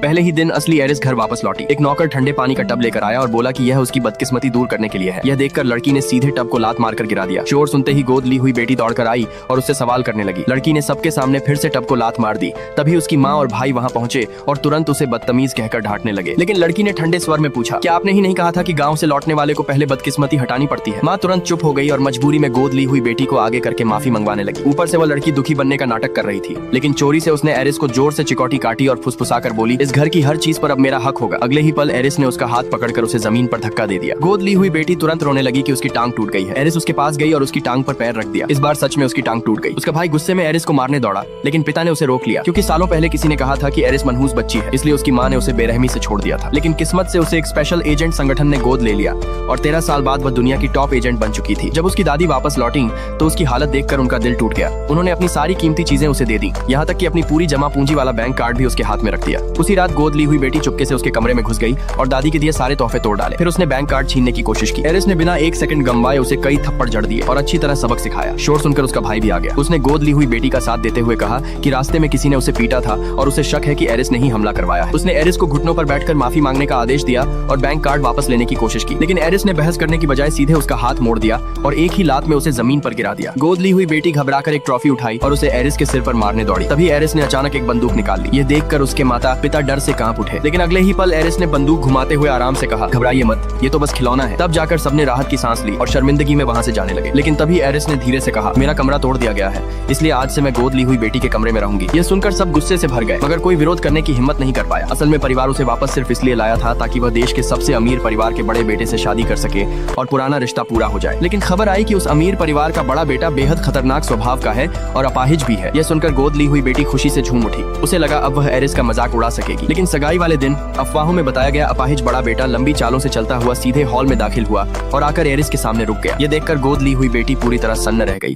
पहले ही दिन असली एरिस घर वापस लौटी। एक नौकर ठंडे पानी का टब लेकर आया और बोला कि यह उसकी बदकिस्मती दूर करने के लिए है। यह देखकर लड़की ने सीधे टब को लात मारकर गिरा दिया। शोर सुनते ही गोद ली हुई बेटी दौड़कर आई और उससे सवाल करने लगी। लड़की ने सबके सामने फिर से टब को लात मार दी। तभी उसकी माँ और भाई वहाँ पहुंचे और तुरंत उसे बदतमीज कहकर डांटने लगे। लेकिन लड़की ने ठंडे स्वर में पूछा, क्या आपने ही नहीं कहा था कि गाँव से लौटने वाले को पहले बदकिस्मती हटानी पड़ती है? माँ तुरंत चुप हो गई और मजबूरी में गोद ली हुई बेटी को आगे करके माफी मंगवाने लगी। ऊपर से वह लड़की दुखी बनने का नाटक कर रही थी, लेकिन चोरी से उसने एरिस को जोर से चिकोटी काटी और फुसफुसाकर बोली, इस घर की हर चीज पर अब मेरा हक होगा। अगले ही पल एरिस ने उसका हाथ पकड़कर उसे जमीन पर धक्का दे दिया। गोद ली हुई बेटी तुरंत रोने लगी कि उसकी टांग टूट गई है। एरिस उसके पास गई और उसकी टांग पर पैर रख दिया। इस बार सच में उसकी टांग टूट गई। उसका भाई गुस्से में एरिस को मारने दौड़ा, लेकिन पिता ने उसे रोक लिया, क्योंकि सालों पहले किसी ने कहा था कि एरिस मनहूस बच्ची है, इसलिए उसकी माँ ने उसे बेरहमी से छोड़ दिया था। लेकिन किस्मत से उसे एक स्पेशल एजेंट संगठन ने गोद ले लिया और 13 साल बाद वह दुनिया की टॉप एजेंट बन चुकी थी। जब उसकी दादी वापस लौटी तो उसकी हालत देखकर उनका दिल टूट गया। उन्होंने अपनी सारी कीमती चीजें उसे दे दी, यहाँ तक कि अपनी पूरी जमा पूंजी वाला बैंक कार्ड भी उसके हाथ में रख दिया। उसी रात गोद ली हुई बेटी चुपके से उसके कमरे में घुस गई और दादी के दिए सारे तोहफे तोड़ डाले। फिर उसने बैंक कार्ड छीनने की कोशिश की। एरिस ने बिना एक सेकंड गंवाए उसे कई थप्पड़ जड़ दिए और अच्छी तरह सबक सिखाया। शोर सुनकर उसका भाई भी आ गया। उसने गोद ली हुई बेटी का साथ देते हुए कहा कि रास्ते में किसी ने उसे पीटा था और उसे शक है कि एरिस ने ही हमला करवाया है। उसने एरिस को घुटनों पर बैठकर माफी मांगने का आदेश दिया और बैंक कार्ड वापस लेने की कोशिश की, लेकिन एरिस ने बहस करने की बजाय सीधे उसका हाथ मोड़ दिया और एक ही लात में उसे जमीन पर गिरा दिया। गोद ली हुई बेटी घबराकर एक ट्रॉफी उठाई और उसे एरिस के सिर पर मारने दौड़ी। तभी एरिस ने अचानक एक बंदूक निकाल ली। ये देखकर उसके माता पिता डर से कांप उठे, लेकिन अगले ही पल एरिस ने बंदूक घुमाते हुए आराम से कहा, घबराइए मत, ये तो बस खिलौना है। तब जाकर सबने राहत की सांस ली और शर्मिंदगी में वहाँ से जाने लगे। लेकिन तभी एरिस ने धीरे से कहा, मेरा कमरा तोड़ दिया गया है, इसलिए आज से मैं गोद ली हुई बेटी के कमरे में रहूंगी। ये सुनकर सब गुस्से से भर गए, मगर कोई विरोध करने की हिम्मत नहीं कर पाया। असल में परिवार उसे वापस सिर्फ इसलिए लाया था ताकि वह देश के सबसे अमीर परिवार के बड़े बेटे से शादी कर सके और पुराना रिश्ता पूरा हो जाए। लेकिन खबर आई कि उस अमीर परिवार का बड़ा बेटा बेहद खतरनाक स्वभाव का है और अपाहिज भी है। यह सुनकर गोद ली हुई बेटी खुशी से झूम उठी। उसे लगा अब वह एरिस का मजाक उड़ा सकेगी। लेकिन सगाई वाले दिन अफवाहों में बताया गया अपाहिज बड़ा बेटा लंबी चालों से चलता हुआ सीधे हॉल में दाखिल हुआ और आकर एरिस के सामने रुक गया। ये देखकर गोद ली हुई बेटी पूरी तरह सन्न रह गई।